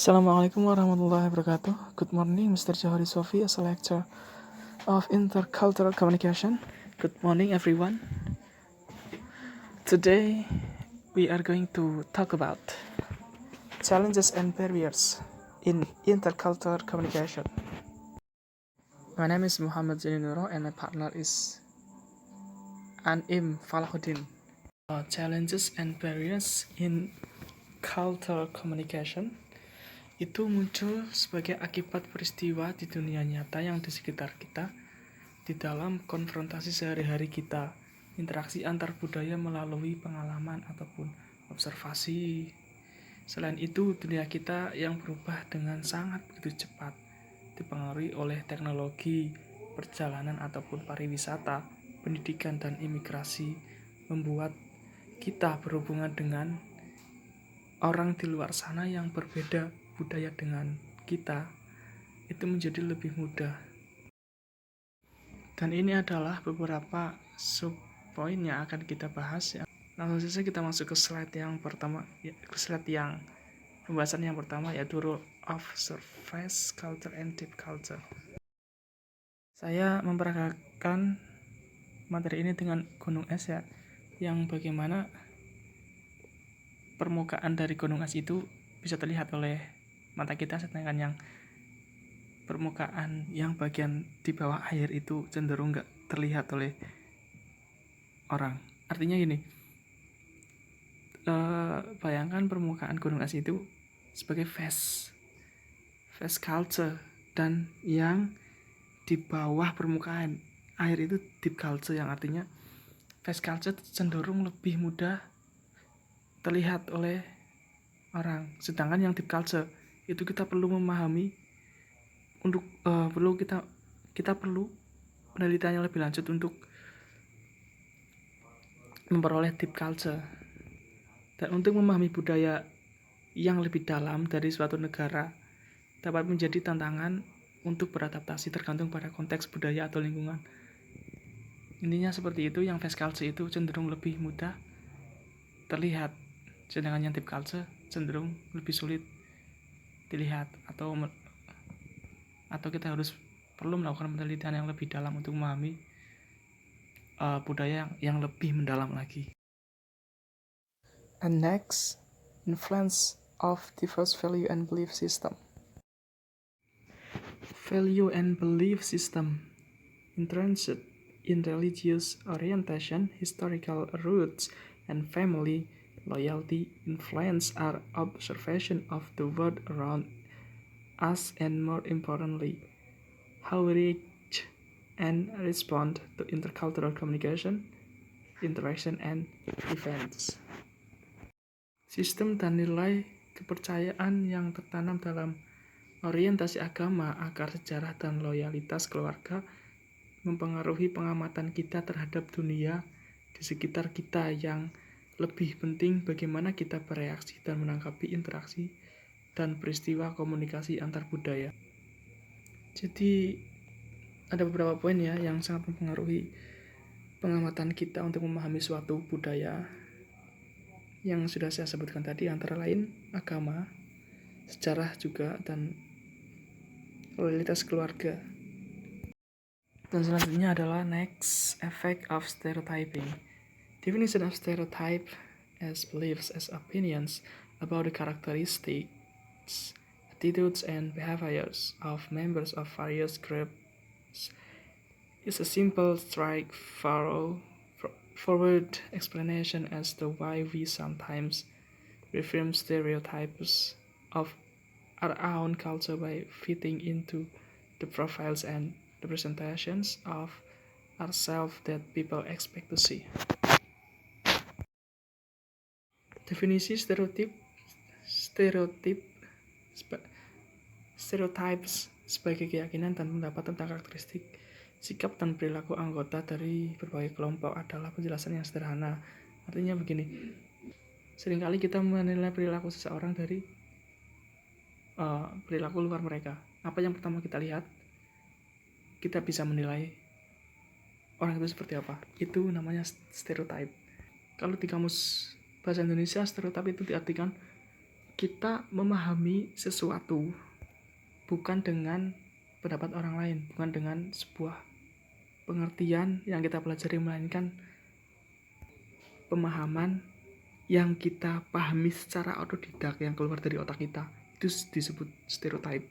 Assalamualaikum warahmatullahi wabarakatuh. Good morning, Mr. Johari Sofi, as a lecturer of intercultural communication. Good morning, everyone. Today, we are going to talk about challenges and barriers in intercultural communication. My name is Muhammad Zainuro and my partner is Anim Falahuddin. Challenges and barriers in cultural communication itu muncul sebagai akibat peristiwa di dunia nyata yang di sekitar kita, di dalam konfrontasi sehari-hari kita, interaksi antar budaya melalui pengalaman ataupun observasi. Selain itu, dunia kita yang berubah dengan sangat begitu cepat, dipengaruhi oleh teknologi, perjalanan ataupun pariwisata, pendidikan dan imigrasi, membuat kita berhubungan dengan orang di luar sana yang berbeda budaya dengan kita itu menjadi lebih mudah. Dan ini adalah beberapa subpoin yang akan kita bahas ya. Langsung saja kita masuk ke slide yang pertama, pembahasan yang pertama, yaitu role of surface culture and deep culture. Saya memperagakan materi ini dengan gunung es ya, yang bagaimana permukaan dari gunung es itu bisa terlihat oleh mata kita, sedangkan yang permukaan yang bagian di bawah air itu cenderung nggak terlihat oleh orang. Artinya gini, bayangkan permukaan gunung es itu sebagai face culture, dan yang di bawah permukaan air itu deep culture, yang artinya face culture cenderung lebih mudah terlihat oleh orang, sedangkan yang deep culture itu kita perlu memahami untuk kita perlu penelitian yang lebih lanjut untuk memperoleh deep culture. Dan untuk memahami budaya yang lebih dalam dari suatu negara dapat menjadi tantangan untuk beradaptasi tergantung pada konteks budaya atau lingkungan. Intinya seperti itu, yang face culture itu cenderung lebih mudah terlihat, sedangkan yang deep culture cenderung lebih sulit dilihat, atau kita harus perlu melakukan penelitian yang lebih dalam untuk memahami budaya yang lebih mendalam lagi. And next, influence of diverse value and belief system. Value and belief system entrenched in religious orientation, historical roots, and family loyalty influence our observation of the world around us, and more importantly, how we reach and respond to intercultural communication, interaction, and events. Sistem dan nilai kepercayaan yang tertanam dalam orientasi agama, akar sejarah, dan loyalitas keluarga mempengaruhi pengamatan kita terhadap dunia di sekitar kita. Yang lebih penting, bagaimana kita bereaksi dan menanggapi interaksi dan peristiwa komunikasi antar budaya. Jadi ada beberapa poin ya yang sangat mempengaruhi pengamatan kita untuk memahami suatu budaya, yang sudah saya sebutkan tadi, antara lain agama, sejarah juga, dan loyalitas keluarga. Dan selanjutnya adalah next, effect of stereotyping. Definition of stereotype as beliefs as opinions about the characteristics, attitudes, and behaviors of members of various groups is a simple, straightforward explanation as to why we sometimes reframe stereotypes of our own culture by fitting into the profiles and representations of ourselves that people expect to see. Definisi stereotypes sebagai keyakinan dan pendapat tentang karakteristik, sikap, dan perilaku anggota dari berbagai kelompok adalah penjelasan yang sederhana. Artinya begini, seringkali kita menilai perilaku seseorang dari perilaku luar mereka. Apa yang pertama kita lihat, kita bisa menilai orang itu seperti apa. Itu namanya stereotype. Kalau di kamus bahasa Indonesia, stereotip itu diartikan kita memahami sesuatu bukan dengan pendapat orang lain, bukan dengan sebuah pengertian yang kita pelajari, melainkan pemahaman yang kita pahami secara otodidak yang keluar dari otak kita. Itu disebut stereotype.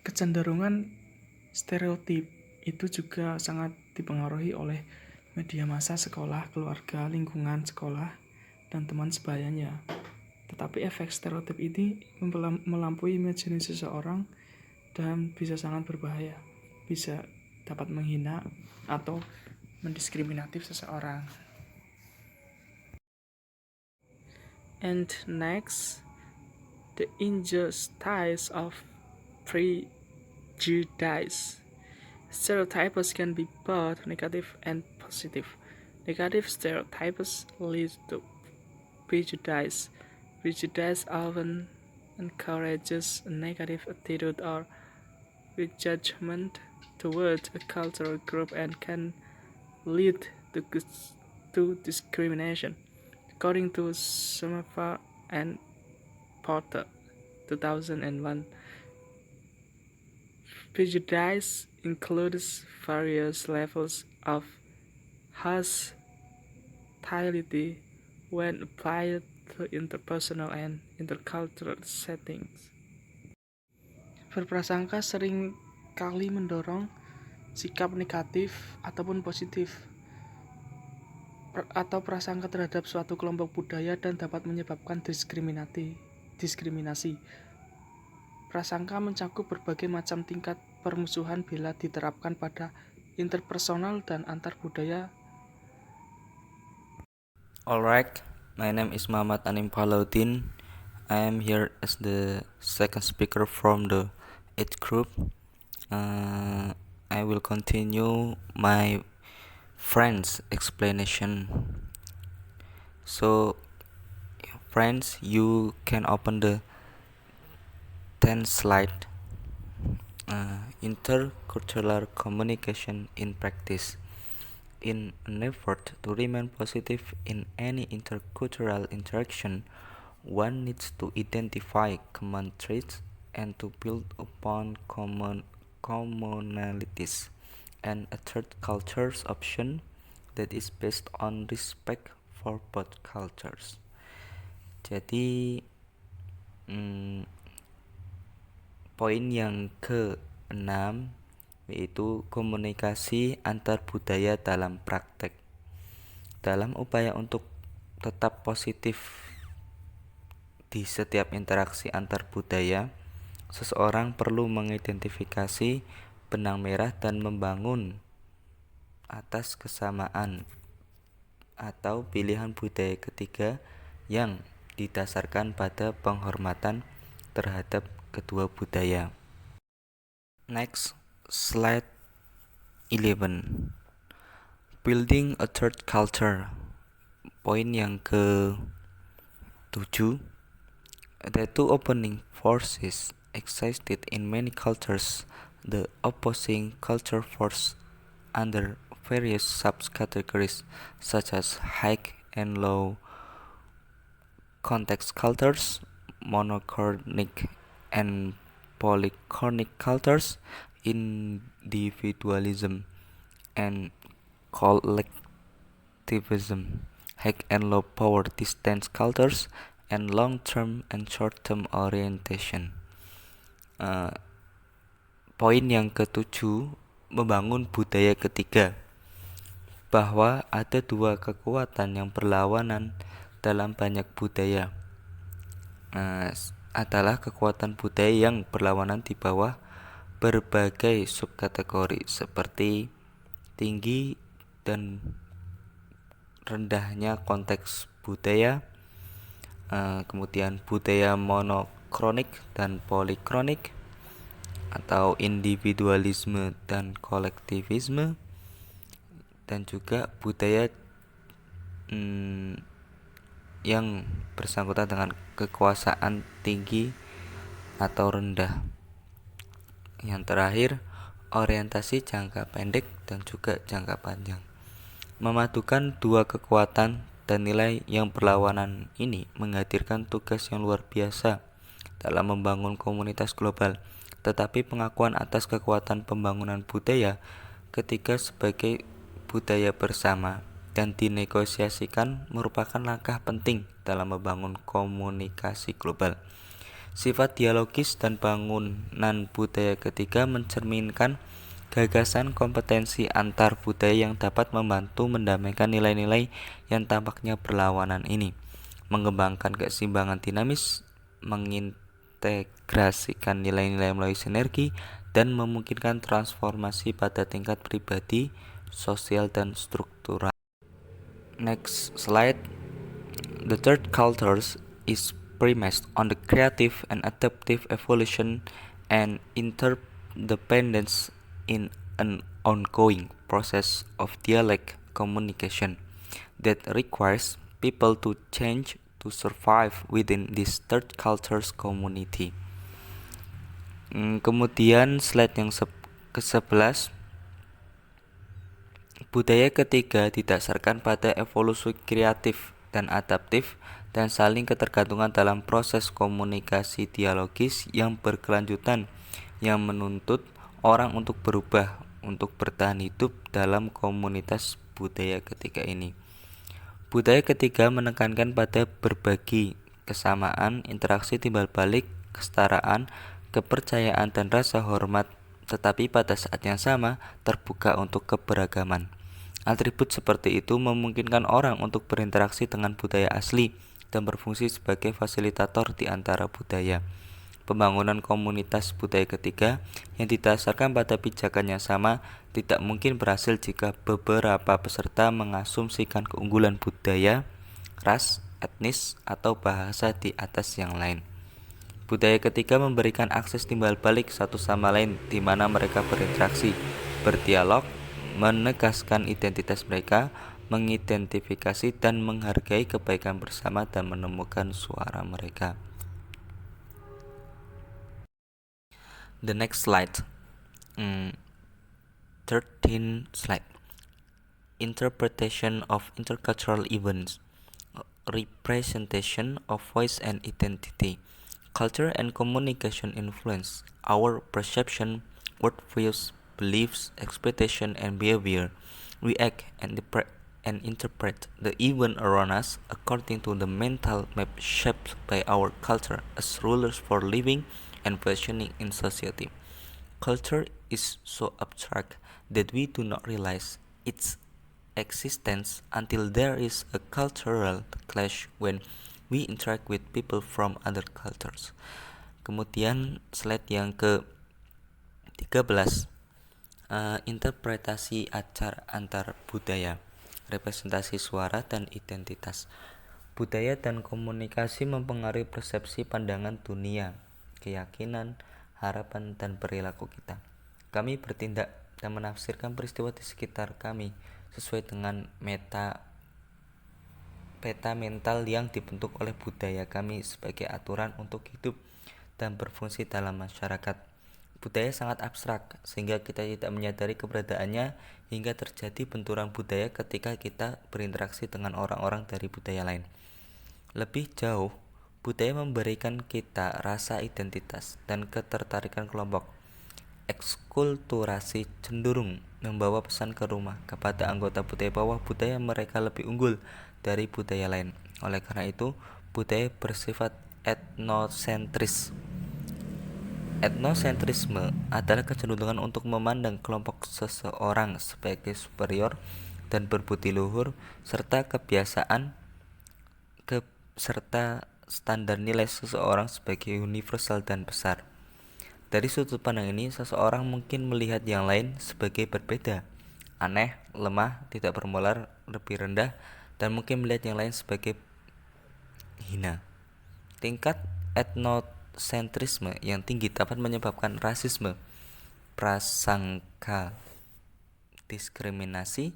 Kecenderungan stereotip itu juga sangat dipengaruhi oleh media massa sekolah, keluarga, lingkungan sekolah, dan teman sebayanya. Tetapi efek stereotip ini melampaui imajinasi seseorang dan bisa sangat berbahaya. Bisa dapat menghina atau mendiskriminatif seseorang. And next, the injustice of prejudice. Stereotypes can be both negative and positive. Negative stereotypes lead to prejudice. Prejudice often encourages a negative attitude or prejudgment towards a cultural group and can lead to discrimination. According to Sumapa and Porter, 2001, prejudice includes various levels of hostility when applied to interpersonal and intercultural settings. Berprasangka sering kali mendorong sikap negatif ataupun positif atau prasangka terhadap suatu kelompok budaya dan dapat menyebabkan diskriminasi. Prasangka mencakup berbagai macam tingkat permusuhan bila diterapkan pada interpersonal dan antar budaya. Alright, my name is Muhammad Anim Palaudin. I am here as the second speaker from the age group. I will continue my friend's explanation. So, friends, you can open the 10th slide. Intercultural communication in practice. In an effort to remain positive in any intercultural interaction, one needs to identify common traits and to build upon commonalities, and a third culture's option that is based on respect for both cultures. Jadi poin yang ke-6 yaitu komunikasi antar budaya dalam praktek. Dalam upaya untuk tetap positif di setiap interaksi antar budaya, seseorang perlu mengidentifikasi benang merah dan membangun atas kesamaan atau pilihan budaya ketiga yang didasarkan pada penghormatan terhadap kedua budaya. Next, slide 11. Building a third culture. Poin yang ke-7. The two opposing forces existed in many cultures. The opposing culture force under various subcategories such as high and low context cultures, monochronic and polychronic cultures, individualism and collectivism, high and low power distance cultures, and long-term and short-term orientation. Poin yang ke-7, membangun budaya ketiga, bahwa ada dua kekuatan yang berlawanan dalam banyak budaya. Adalah kekuatan budaya yang berlawanan di bawah berbagai subkategori seperti tinggi dan rendahnya konteks budaya, kemudian budaya monokronik dan polikronik, atau individualisme dan kolektivisme, dan juga budaya yang bersangkutan dengan kekuasaan tinggi atau rendah. Yang terakhir, orientasi jangka pendek dan juga jangka panjang. Memadukan dua kekuatan dan nilai yang berlawanan ini menghadirkan tugas yang luar biasa dalam membangun komunitas global. Tetapi pengakuan atas kekuatan pembangunan budaya ketiga sebagai budaya bersama dan dinegosiasikan merupakan langkah penting dalam membangun komunikasi global. Sifat dialogis dan bangunan budaya ketiga mencerminkan gagasan kompetensi antar budaya yang dapat membantu mendamaikan nilai-nilai yang tampaknya berlawanan ini, mengembangkan keseimbangan dinamis, mengintegrasikan nilai-nilai melalui sinergi, dan memungkinkan transformasi pada tingkat pribadi, sosial, dan struktural. Next slide. The third culture is premised on the creative and adaptive evolution and interdependence in an ongoing process of dialect communication that requires people to change to survive within this third culture's community. Kemudian slide yang ke-11, budaya ketiga didasarkan pada evolusi kreatif dan adaptif dan saling ketergantungan dalam proses komunikasi dialogis yang berkelanjutan yang menuntut orang untuk berubah untuk bertahan hidup dalam komunitas budaya ketiga ini. Budaya ketiga menekankan pada berbagi, kesamaan, interaksi timbal balik, kesetaraan, kepercayaan, dan rasa hormat, tetapi pada saat yang sama terbuka untuk keberagaman. Atribut seperti itu memungkinkan orang untuk berinteraksi dengan budaya asli dan berfungsi sebagai fasilitator di antara budaya. Pembangunan komunitas budaya ketiga yang didasarkan pada pijakan yang sama tidak mungkin berhasil jika beberapa peserta mengasumsikan keunggulan budaya, ras, etnis, atau bahasa di atas yang lain. Budaya ketiga memberikan akses timbal balik satu sama lain di mana mereka berinteraksi, berdialog, menegaskan identitas mereka, mengidentifikasi dan menghargai kebaikan bersama dan menemukan suara mereka. The next slide. 13 slide. Interpretation of intercultural events. Representation of voice and identity. Culture and communication influence our perception, worldviews, beliefs, expectation, and behavior. We act and interpret the event around us according to the mental map shaped by our culture as rulers for living and functioning in society. Culture is so abstract that we do not realize its existence until there is a cultural clash when we interact with people from other cultures. Kemudian slide yang ke-13, interpretasi acar antar budaya, representasi suara dan identitas. Budaya dan komunikasi mempengaruhi persepsi pandangan dunia, keyakinan, harapan, dan perilaku kita. Kami bertindak dan menafsirkan peristiwa di sekitar kami sesuai dengan peta mental yang dibentuk oleh budaya kami sebagai aturan untuk hidup dan berfungsi dalam masyarakat. Budaya sangat abstrak sehingga kita tidak menyadari keberadaannya hingga terjadi benturan budaya ketika kita berinteraksi dengan orang-orang dari budaya lain. Lebih jauh, budaya memberikan kita rasa identitas dan ketertarikan kelompok. Ekskulturasi cenderung membawa pesan ke rumah kepada anggota budaya bahwa budaya mereka lebih unggul dari budaya lain. Oleh karena itu, budaya bersifat etnosentris. Etnosentrisme adalah kecenderungan untuk memandang kelompok seseorang sebagai superior dan berbudi luhur serta serta standar nilai seseorang sebagai universal dan besar. Dari sudut pandang ini, seseorang mungkin melihat yang lain sebagai berbeda, aneh, lemah, tidak bermoral, lebih rendah, dan mungkin melihat yang lain sebagai hina. Tingkat etnosentrisme yang tinggi dapat menyebabkan rasisme, prasangka, diskriminasi,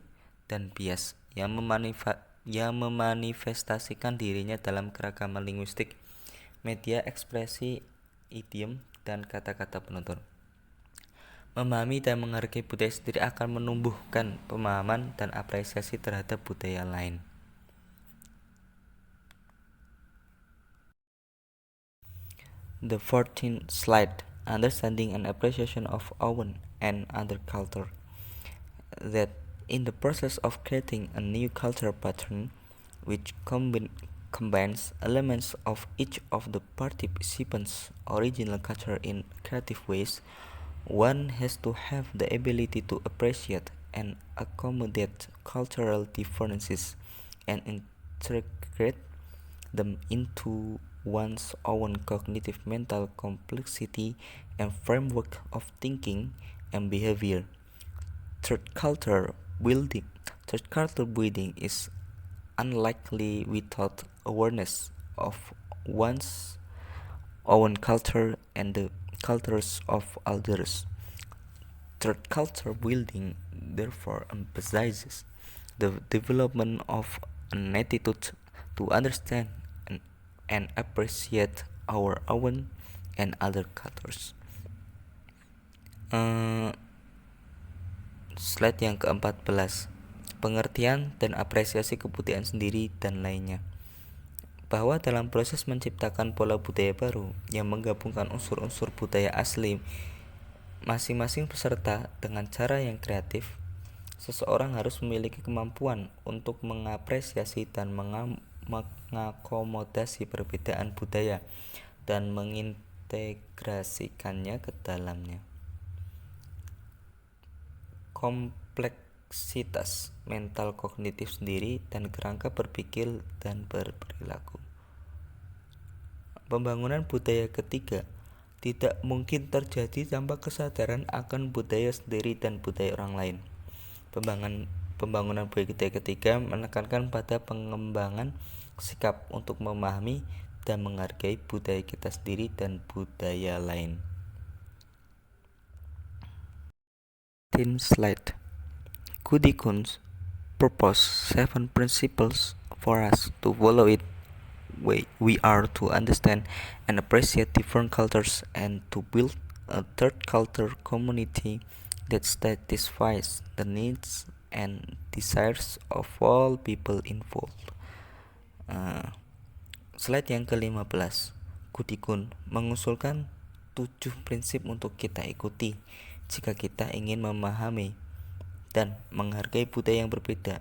dan bias yang memanifestasikan dirinya dalam keragaman linguistik, media ekspresi, idiom, dan kata-kata penutur. Memahami dan menghargai budaya sendiri akan menumbuhkan pemahaman dan apresiasi terhadap budaya lain. The 14th slide, understanding and appreciation of own and other culture. That in the process of creating a new cultural pattern, which combines elements of each of the participants' original culture in creative ways, one has to have the ability to appreciate and accommodate cultural differences and integrate them into one's own cognitive mental complexity and framework of thinking and behavior. Third culture building. Third culture building is unlikely without awareness of one's own culture and the cultures of others. Third culture building therefore emphasizes the development of an attitude to understand and appreciate our own and other cultures. Slide yang ke-14, pengertian dan apresiasi kebudayaan sendiri dan lainnya. Bahwa dalam proses menciptakan pola budaya baru yang menggabungkan unsur-unsur budaya asli masing-masing peserta dengan cara yang kreatif, seseorang harus memiliki kemampuan untuk mengapresiasi dan mengakomodasi perbedaan budaya dan mengintegrasikannya ke dalamnya. Kompleksitas mental kognitif sendiri dan kerangka berpikir dan berperilaku. Pembangunan budaya ketiga tidak mungkin terjadi tanpa kesadaran akan budaya sendiri dan budaya orang lain. Pembangunan budaya ketiga menekankan pada pengembangan sikap untuk memahami dan menghargai budaya kita sendiri dan budaya lain. Slide. Kudikun propose 7 principles for us to follow it. We are to understand and appreciate different cultures and to build a third culture community that satisfies the needs and desires of all people involved. Slide yang ke-15. Kudikun mengusulkan 7 prinsip untuk kita ikuti jika kita ingin memahami dan menghargai budaya yang berbeda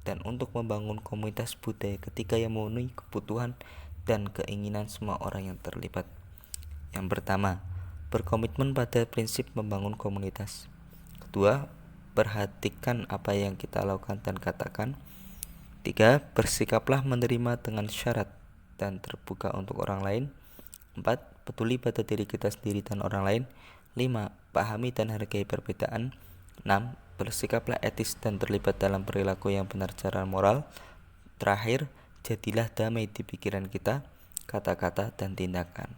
dan untuk membangun komunitas budaya ketika yang memenuhi kebutuhan dan keinginan semua orang yang terlibat. Yang pertama, berkomitmen pada prinsip membangun komunitas. Kedua, perhatikan apa yang kita lakukan dan katakan. 3, bersikaplah menerima dengan syarat dan terbuka untuk orang lain. 4, peduli pada diri kita sendiri dan orang lain. 5, pahami dan hargai perbedaan. 6, bersikaplah etis dan terlibat dalam perilaku yang benar secara moral. Terakhir, jadilah damai di pikiran kita, kata-kata, dan tindakan.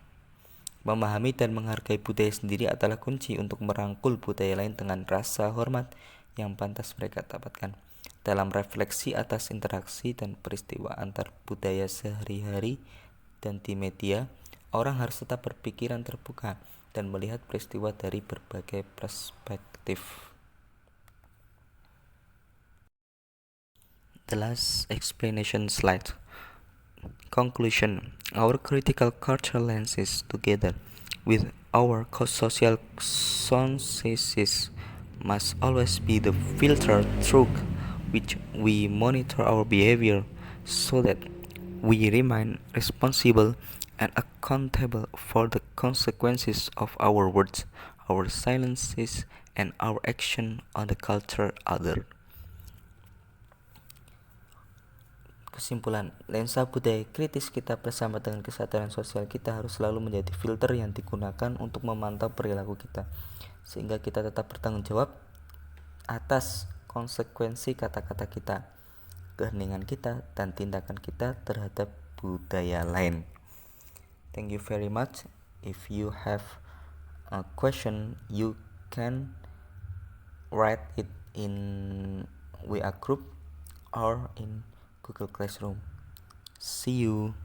Memahami dan menghargai budaya sendiri adalah kunci untuk merangkul budaya lain dengan rasa hormat yang pantas mereka dapatkan. Dalam refleksi atas interaksi dan peristiwa antar budaya sehari-hari dan di media, orang harus tetap berpikiran terbuka dan melihat peristiwa dari berbagai perspektif. The last explanation slide. Conclusion. Our critical cultural lenses, together with our social consciences, must always be the filter through which we monitor our behavior so that we remain responsible and accountable for the consequences of our words, our silences, and our action on the culture other. Kesimpulan, lensa budaya kritis kita bersama dengan kesadaran sosial kita harus selalu menjadi filter yang digunakan untuk memantau perilaku kita, sehingga kita tetap bertanggung jawab atas konsekuensi kata-kata kita, keheningan kita, dan tindakan kita terhadap budaya lain. Thank you very much. If you have a question, you can write it in WA group or in Google Classroom. See you.